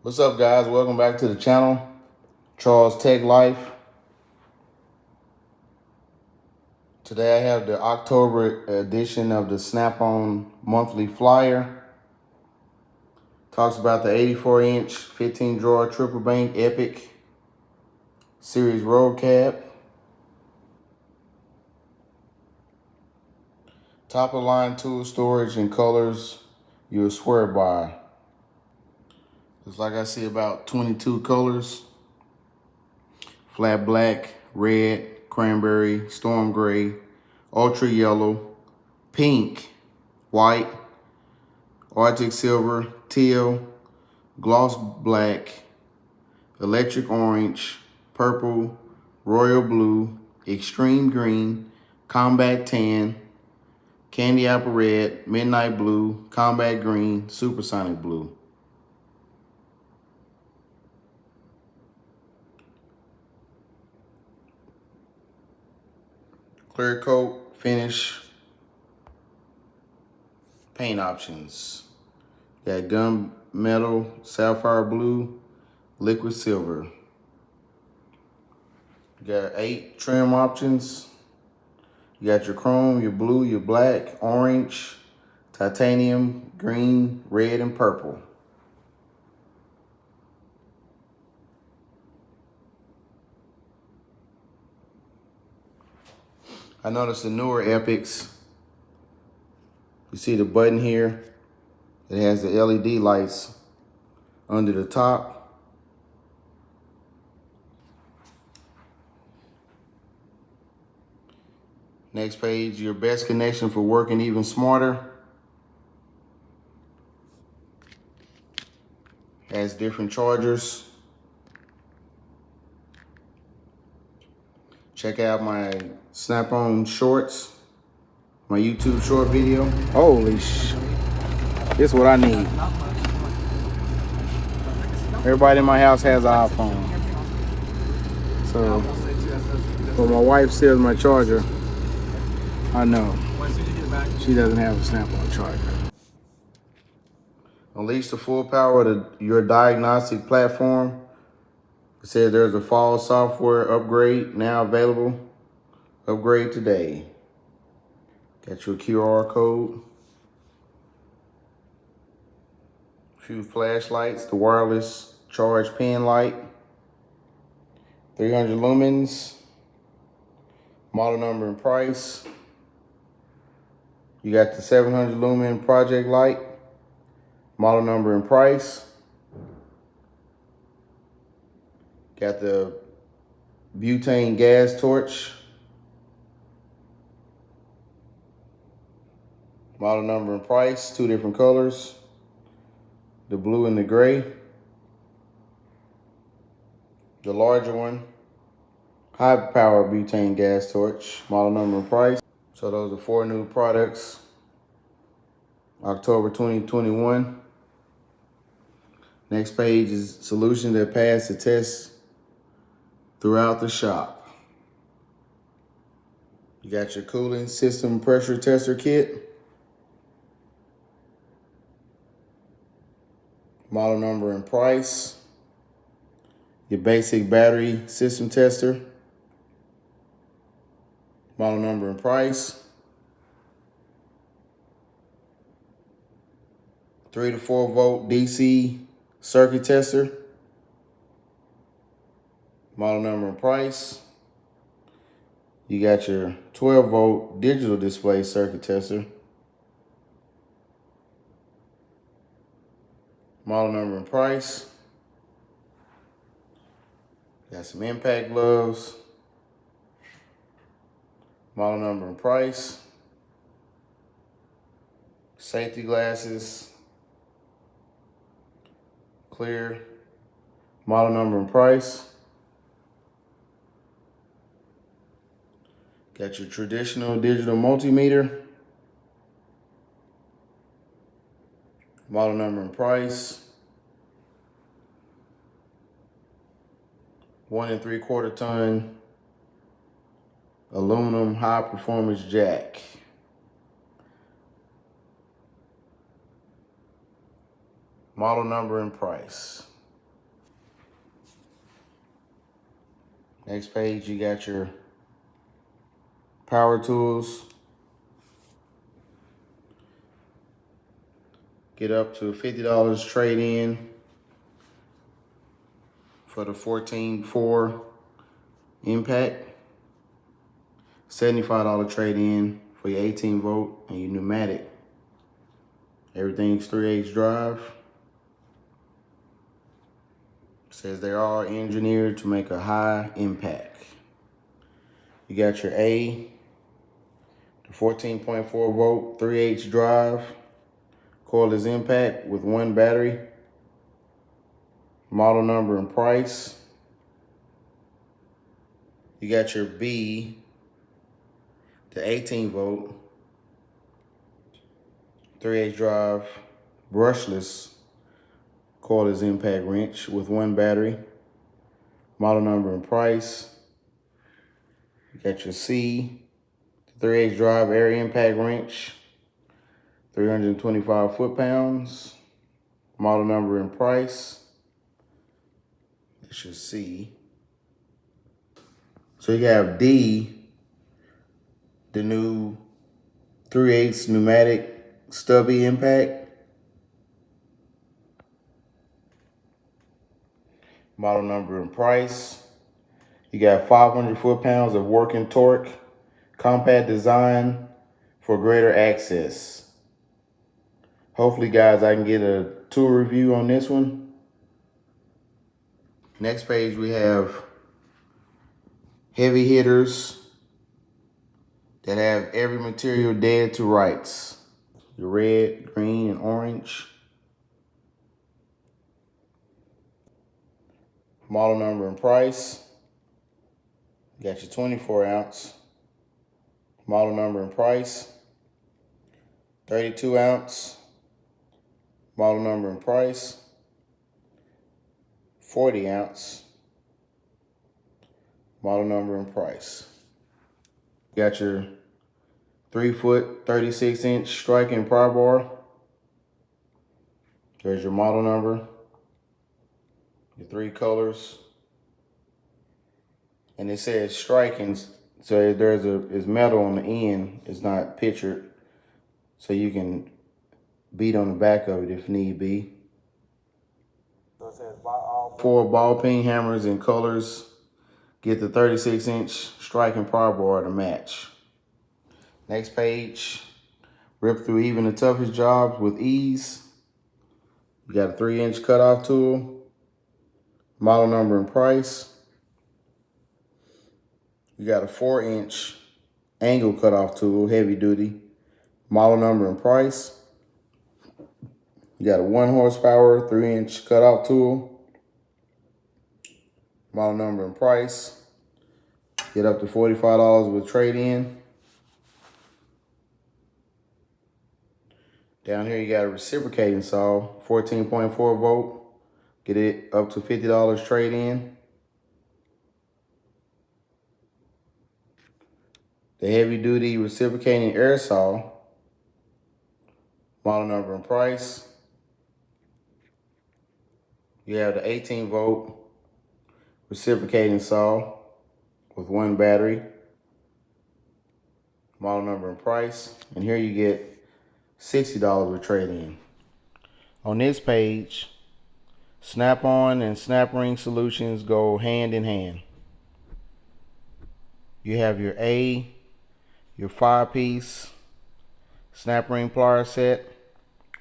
What's up, guys? Welcome back to the channel. Charles Tech Life. Today I have the October edition of the Snap-on monthly flyer. Talks about the 84-inch 15-drawer triple bank Epic Series roll cab. Top of the line tool storage and colors you'll swear by. Looks like I see about 22 colors. Flat black, red, cranberry, storm gray, ultra yellow, pink, white, Arctic silver, teal, gloss black, electric orange, purple, royal blue, extreme green, combat tan, candy apple red, midnight blue, combat green, supersonic blue. Clear coat, finish, paint options. Got gunmetal, sapphire blue, liquid silver. You got 8 trim options. You got your chrome, your blue, your black, orange, titanium, green, red, and purple. I noticed the newer Epics, you see the button here, it has the LED lights under the top. Next page, your best connection for working even smarter. Has different chargers. Check out my Snap-on shorts, my YouTube short video. Holy sh! This is what I need. Everybody in my house has an iPhone. So, when my wife steals my charger, I know she doesn't have a Snap-on charger. Unleash the full power of your diagnostic platform. It says there's a fall software upgrade now available. Upgrade today. Got your QR code. A few flashlights. The wireless charge pen light. 300 lumens. Model number and price. You got the 700 lumen project light. Model number and price. Got the butane gas torch. Model number and price, 2 different colors. The blue and the gray. The larger one, high power butane gas torch, model number and price. So those are 4 new products, October 2021. Next page is solution that passed the test throughout the shop. You got your cooling system pressure tester kit. Model number and price. Your basic battery system tester. Model number and price. 3 to 4 volt DC circuit tester. Model number and price. You got your 12 volt digital display circuit tester. Model number and price. Got some impact gloves. Model number and price. Safety glasses. Clear. Model number and price. Got your traditional digital multimeter. Model number and price. 1 3/4 ton aluminum high performance jack. Model number and price. Next page, you got your power tools. Get up to $50 trade in for the 14.4 impact. $75 trade in for your 18 volt and your pneumatic. Everything's 3/8 drive. Says they are engineered to make a high impact. You got your A, the 14.4 volt 3/8 drive, cordless impact with 1 battery. Model number and price. You got your B, the 18 volt 3/8 drive brushless cordless impact wrench with 1 battery. Model number and price. You got your C, 3/8 drive air impact wrench, 325 foot-pounds. Model number and price. That's your C. So you have D, the new 3/8 pneumatic stubby impact. Model number and price. You got 500 foot-pounds of working torque, compact design for greater access. Hopefully, guys, I can get a tool review on this one. Next page, we have heavy hitters that have every material dead to rights. Your red, green, and orange. Model number and price. You got your 24 ounce. Model number and price. 32 ounce. Model number and price. 40 ounce. Model number and price. You got your 3-foot, 36-inch striking pry bar. There's your model number. Your 3 colors. And it says striking, so it's metal on the end. It's not pictured, so you can beat on the back of it if need be. So it says buy all 4 ball peen hammers in colors. Get the 36-inch striking pry bar to match. Next page, rip through even the toughest jobs with ease. You got a 3-inch cutoff tool. Model number and price. You got a 4-inch angle cutoff tool, heavy duty. Model number and price. You got a 1 horsepower 3-inch cutoff tool. Model number and price. Get up to $45 with trade-in. Down here you got a reciprocating saw, 14.4 volt. Get it up to $50 trade-in. The heavy duty reciprocating air saw. Model number and price. You have the 18 volt reciprocating saw with 1 battery. Model number and price. And here you get $60 with trade-in. On this page, snap-on and snap ring solutions go hand in hand. You have your A, your 5-piece snap ring plier set,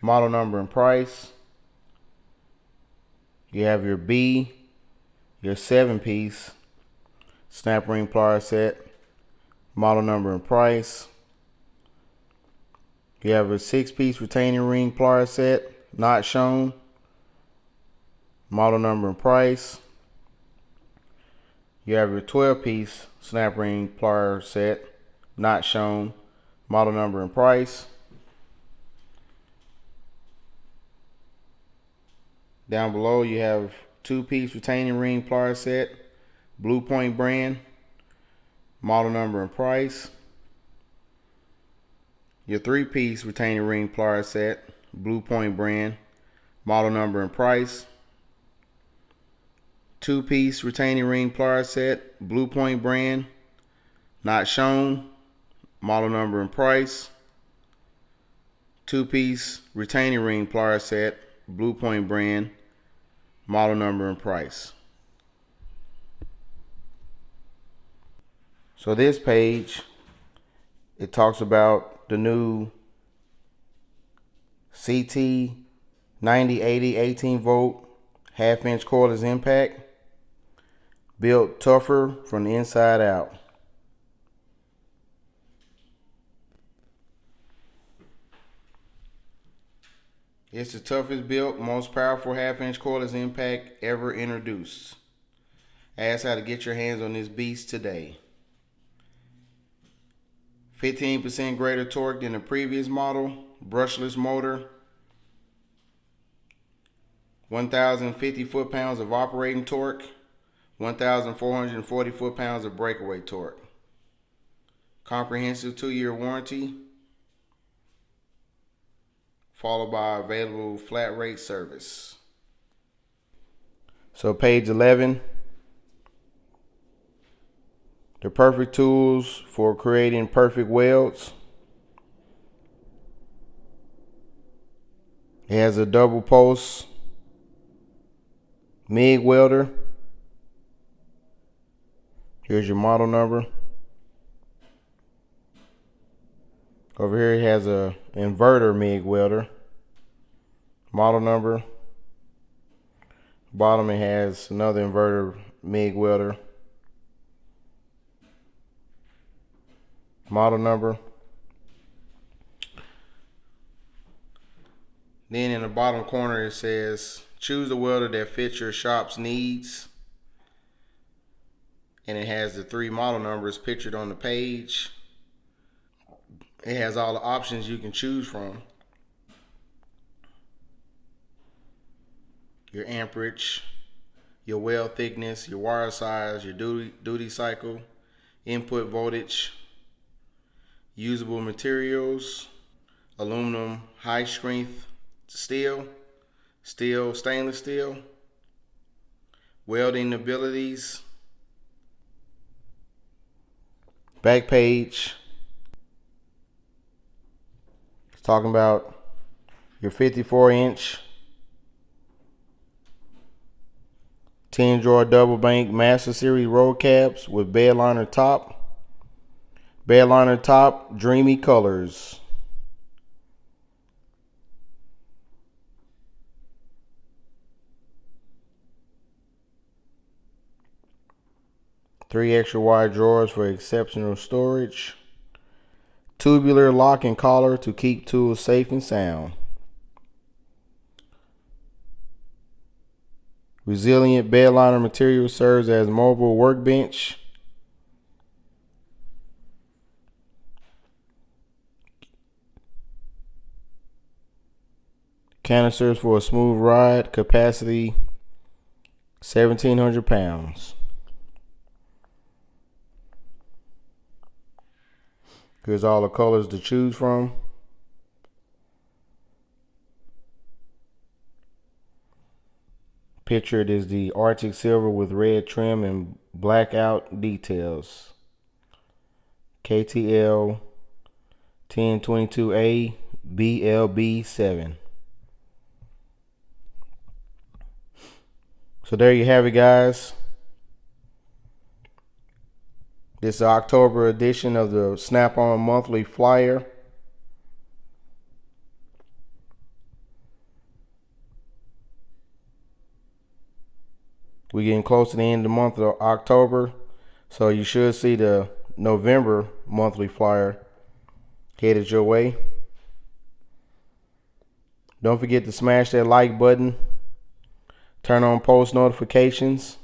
model number and price. You have your B, your 7-piece snap ring plier set, model number and price. You have a 6-piece retaining ring plier set, not shown, model number and price. You have your 12-piece snap ring plier set, not shown, model number and price. Down below you have 2-piece retaining ring plier set, Blue Point brand, model number and price. Your 3-piece retaining ring plier set, Blue Point brand, model number and price. 2-piece retaining ring plier set, Blue Point brand, not shown, model number and price. 2-piece retaining ring plier set, Blue Point brand, model number and price. So this page, it talks about the new CT 9080 18-volt half-inch cordless impact, built tougher from the inside out. It's the toughest built, most powerful half-inch cordless impact ever introduced. Ask how to get your hands on this beast today. 15% greater torque than the previous model, brushless motor, 1,050 foot-pounds of operating torque, 1,440 foot-pounds of breakaway torque. Comprehensive 2-year warranty, followed by available flat rate service. So page 11, the perfect tools for creating perfect welds. It has a double post MIG welder. Here's your model number. Over here it has a inverter MIG welder. Model number. Bottom it has another inverter MIG welder. Model number. Then in the bottom corner it says, choose a welder that fits your shop's needs. And it has the 3 model numbers pictured on the page. It has all the options you can choose from. Your amperage, your weld thickness, your wire size, your duty cycle, input voltage, usable materials, aluminum high strength steel, stainless steel, welding abilities. Back page, it's talking about your 54-inch 10-drawer double bank Master Series roll caps with bed liner top. Bed liner top, dreamy colors. Three extra wide drawers for exceptional storage. Tubular lock and collar to keep tools safe and sound. Resilient bed liner material serves as mobile workbench. Canisters for a smooth ride. Capacity 1,700 pounds. Here's all the colors to choose from. Pictured is the Arctic silver with red trim and blackout details. KTL 1022A BLB7. So there you have it, guys. This is the October edition of the Snap-on monthly flyer. We're getting close to the end of the month of October, so you should see the November monthly flyer headed your way. Don't forget to smash that like button. Turn on post notifications.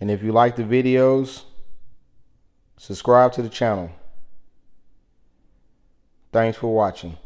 And if you like the videos, subscribe to the channel. Thanks for watching.